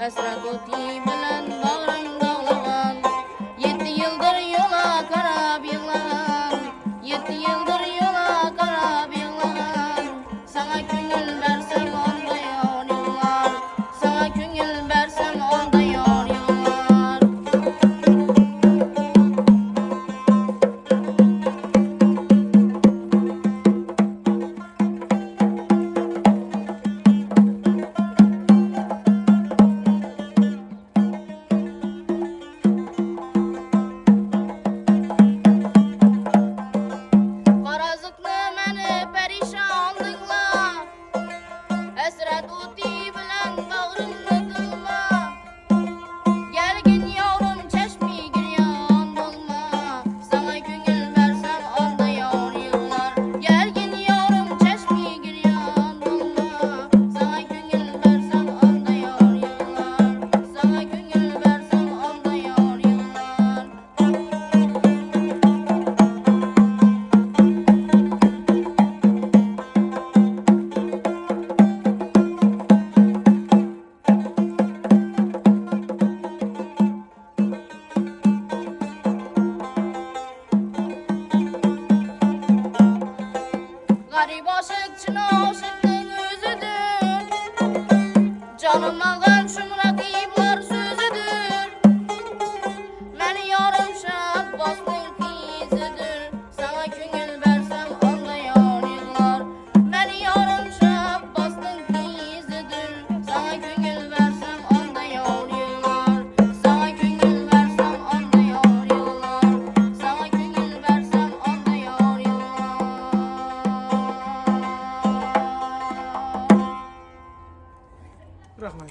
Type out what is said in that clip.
Hasret oti bilen bağrım dağlagan. 7 yıldır yola karab yığlagan. 7 yıldır yola karab yığlagan. Sana köngül bersem onda yar yıllar. Sana köngül bersem onda yar yıllar. Qarazıqlı məni perişan qıla. Hasret oti bilen bağrımda kılma. Gelgin yavrum çeşmi giryan bulma. Sana köngül versem onda yar yıllar. Gelgin yavrum çeşmi giryan bulma. Sana köngül versem onda yar yıllar. Sana köngül versem onda yar yıllar. Garip aşıkçın aşıktın özüdür. Canım ağam şumrak